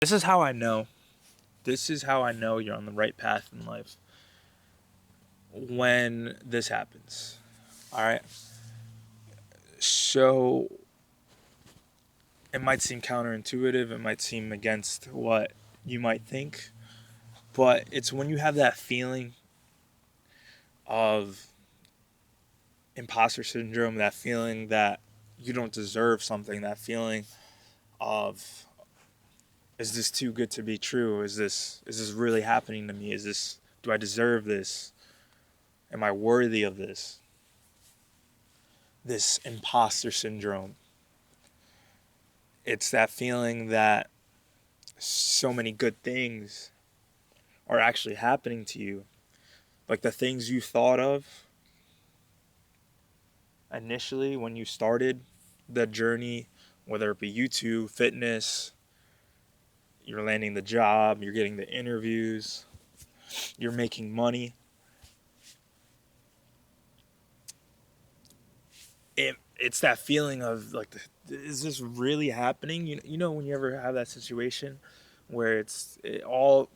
This is how I know. This is how I know you're on the right path in life. When this happens. All right. So it might seem counterintuitive. It might seem against what you might think. But it's when you have that feeling of imposter syndrome, that feeling that you don't deserve something, that feeling of, is this too good to be true? Is this really happening to me? Do I deserve this? Am I worthy of this? This imposter syndrome. It's that feeling that so many good things are actually happening to you. Like the things you thought of initially when you started the journey, whether it be YouTube, fitness, you're landing the job, you're getting the interviews, you're making money. It's that feeling of like, is this really happening? You know when you ever have that situation where all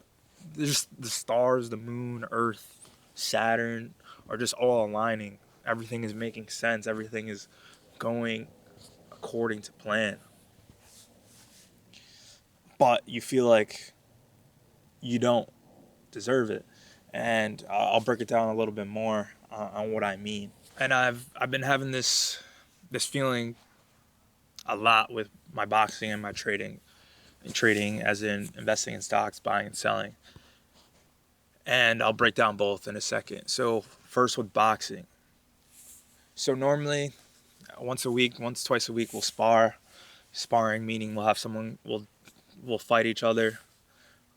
just the stars, the moon, Earth, Saturn are just all aligning. Everything is making sense. Everything is going according to plan. But you feel like you don't deserve it. And I'll break it down a little bit more on what I mean. And I've been having this feeling a lot with my boxing and my trading. And trading as in investing in stocks, buying and selling. And I'll break down both in a second. So first with boxing. So normally once, twice a week, we'll spar. Sparring meaning we'll fight each other,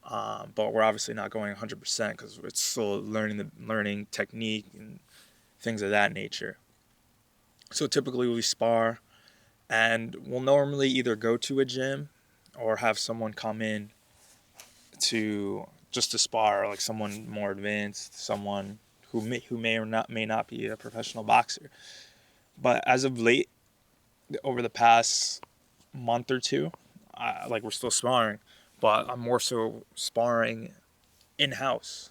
but we're obviously not going 100% because it's still learning technique and things of that nature. So typically we spar, and we'll normally either go to a gym or have someone come in to spar, like someone more advanced, someone who may not be a professional boxer. But as of late, over the past month or two, like we're still sparring, but I'm more so sparring in house,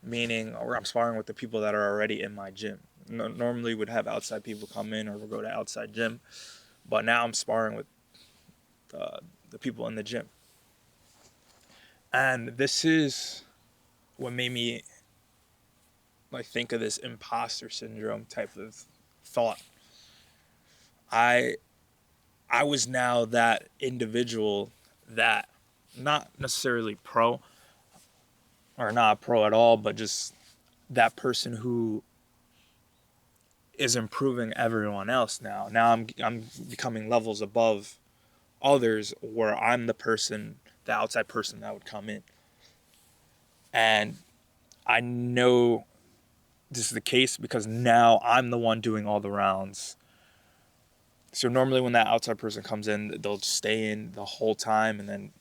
meaning or I'm sparring with the people that are already in my gym. Normally would have outside people come in or we'll go to outside gym, but now I'm sparring with the people in the gym. And this is what made me like think of this imposter syndrome type of thought. I I was now that individual that not necessarily pro or not pro at all, but just that person who is improving everyone else now. Now I'm becoming levels above others where I'm the outside person that would come in. And I know this is the case because now I'm the one doing all the rounds. So normally when that outside person comes in, they'll stay in the whole time and then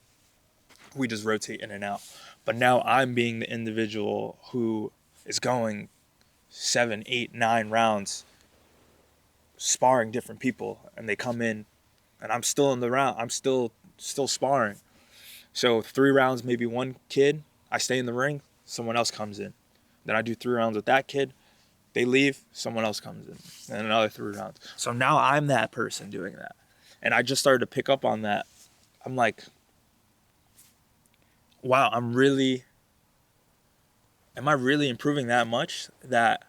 we just rotate in and out. But now I'm being the individual who is going 7, 8, 9 rounds sparring different people, and they come in and I'm still in the round. I'm still sparring. So 3 rounds, maybe one kid, I stay in the ring, someone else comes in. Then I do 3 rounds with that kid. They leave, someone else comes in. And another 3 rounds. So now I'm that person doing that. And I just started to pick up on that. I'm like, wow, am I really improving that much that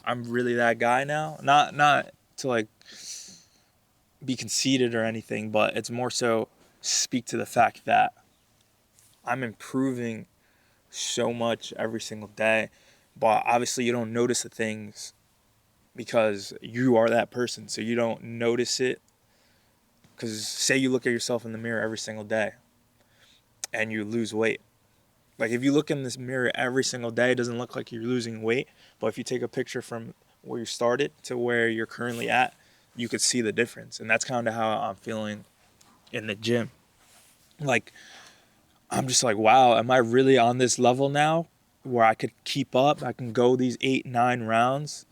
I'm really that guy now? Not to like be conceited or anything, but it's more so speak to the fact that I'm improving so much every single day. But obviously you don't notice the things because you are that person. So you don't notice it because say you look at yourself in the mirror every single day and you lose weight. Like if you look in this mirror every single day, it doesn't look like you're losing weight. But if you take a picture from where you started to where you're currently at, you could see the difference. And that's kind of how I'm feeling in the gym. Like I'm just like, wow, am I really on this level now where I could keep up? I can go these 8, 9 rounds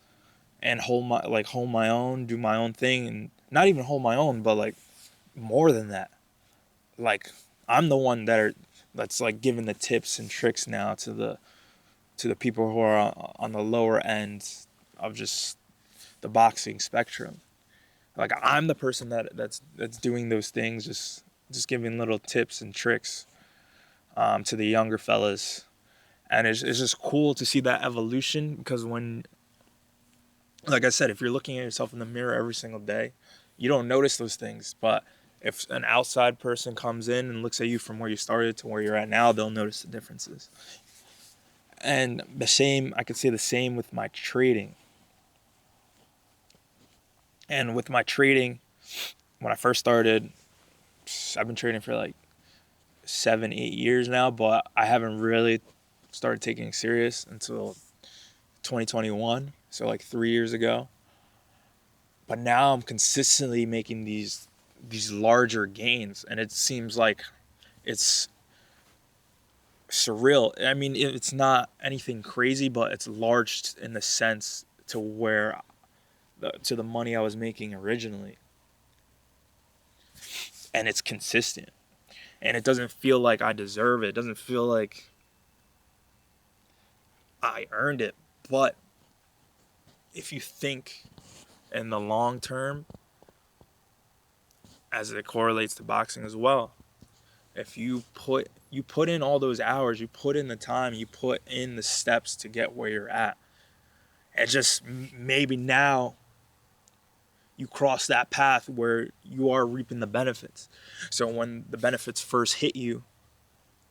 and hold my own, do my own thing, and not even hold my own, but like more than that. Like I'm the one that's like giving the tips and tricks now to the people who are on the lower end of just the boxing spectrum. Like I'm the person that's doing those things, just giving little tips and tricks to the younger fellas, and it's just cool to see that evolution because when, like I said, if you're looking at yourself in the mirror every single day, you don't notice those things, but if an outside person comes in and looks at you from where you started to where you're at now, they'll notice the differences. And I could say the same with my trading. And with my trading, when I first started, I've been trading for like 7, 8 years now, but I haven't really started taking it serious until 2021. So like 3 years ago. But now I'm consistently making these larger gains, and it seems like it's surreal. I mean, it's not anything crazy, but it's large in the sense to where to the money I was making originally, and it's consistent, and it doesn't feel like I deserve it. It doesn't feel like I earned it. But if you think in the long term, as it correlates to boxing as well, if you put in all those hours, you put in the time, you put in the steps to get where you're at, and just maybe now you cross that path where you are reaping the benefits. So when the benefits first hit you,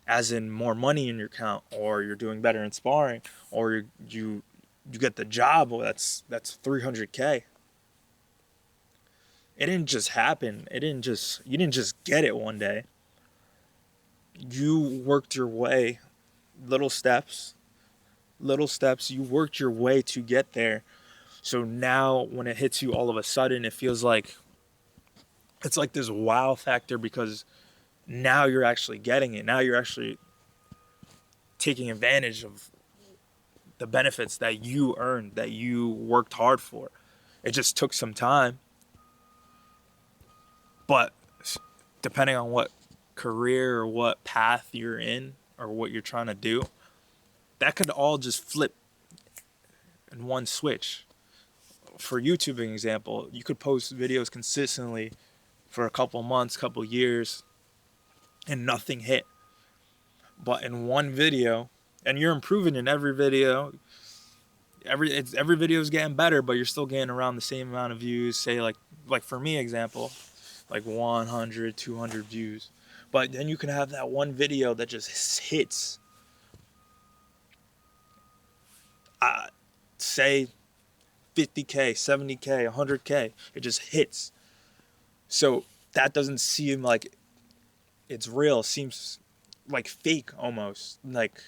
as in more money in your account, or you're doing better in sparring, or you get the job, well, that's 300K. It didn't just happen. You didn't just get it one day. You worked your way, little steps, you worked your way to get there. So now when it hits you all of a sudden, it feels like it's like this wow factor because now you're actually getting it. Now you're actually taking advantage of the benefits that you earned, that you worked hard for. It just took some time. But depending on what career or what path you're in or what you're trying to do, that could all just flip in one switch. For YouTube, an example, you could post videos consistently for a couple months, couple years, and nothing hit. But in one video, and you're improving in every video, every video is getting better, but you're still getting around the same amount of views. Say like for me, example, like 100, 200 views. But then you can have that one video that just hits. Say 50K, 70K, 100K. It just hits. So that doesn't seem like it's real. It seems like fake almost. Like,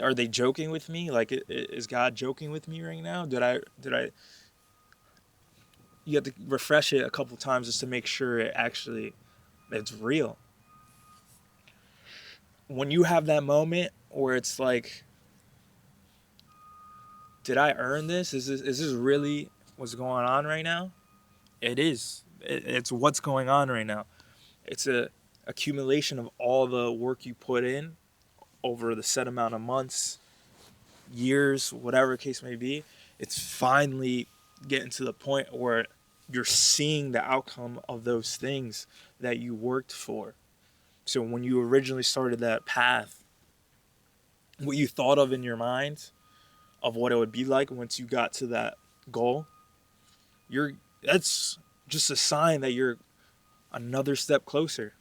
are they joking with me? Like, is God joking with me right now? Did I? You have to refresh it a couple times just to make sure it's real. When you have that moment where it's like, did I earn this? Is this really what's going on right now? It is. It's what's going on right now. It's a accumulation of all the work you put in over the set amount of months, years, whatever the case may be. It's finally getting to the point where you're seeing the outcome of those things that you worked for. So when you originally started that path, what you thought of in your mind of what it would be like once you got to that goal, that's just a sign that you're another step closer.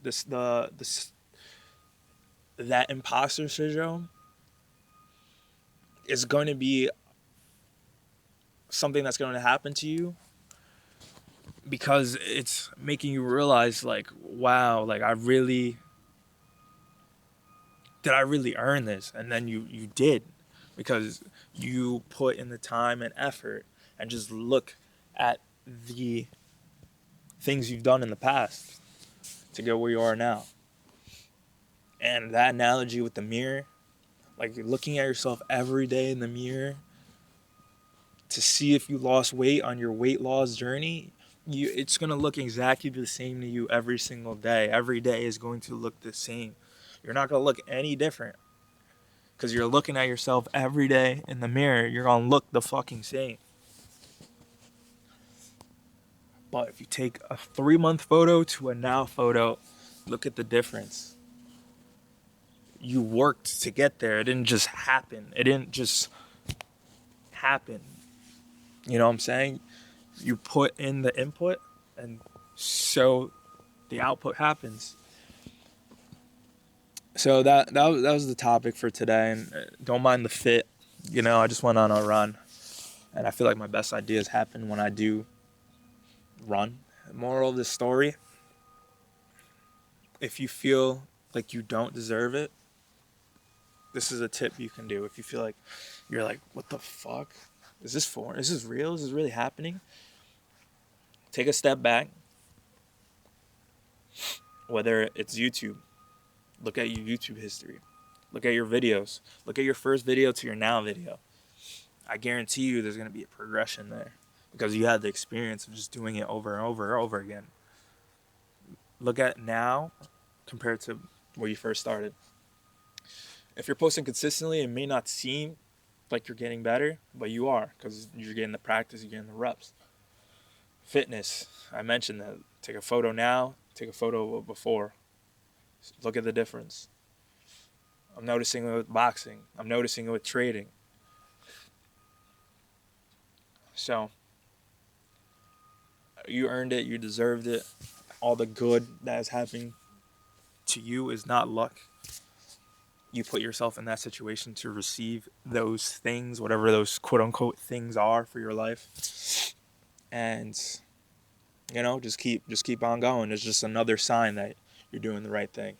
That imposter syndrome is going to be something that's going to happen to you because it's making you realize, like, wow, like did I really earn this? And then you did, because you put in the time and effort, and just look at the things you've done in the past to get where you are now. And that analogy with the mirror, like looking at yourself every day in the mirror to see if you lost weight on your weight loss journey, it's going to look exactly the same to you every single day. Every day is going to look the same. You're not going to look any different because you're looking at yourself every day in the mirror. You're going to look the fucking same. But if you take a 3-month photo to a now photo, look at the difference. You worked to get there. It didn't just happen. It didn't just happen. You know what I'm saying? You put in the input, and so the output happens. So that was the topic for today, and don't mind the fit. You know, I just went on a run, and I feel like my best ideas happen when I do run. Moral of the story: if you feel like you don't deserve it, this is a tip you can do. If you feel like you're like, what the fuck? Is this for? Is this real? Is this really happening? Take a step back. Whether it's YouTube, look at your YouTube history. Look at your videos. Look at your first video to your now video. I guarantee you there's going to be a progression there because you had the experience of just doing it over and over and over again. Look at now compared to where you first started. If you're posting consistently, it may not seem like you're getting better, but you are because you're getting the practice, you're getting the reps. Fitness, I mentioned that. Take a photo now, take a photo before. Look at the difference. I'm noticing it with boxing. I'm noticing it with trading. So, you earned it. You deserved it. All the good that is happening to you is not luck. You put yourself in that situation to receive those things, whatever those quote-unquote things are for your life. And, you know, just keep on going. It's just another sign that you're doing the right thing.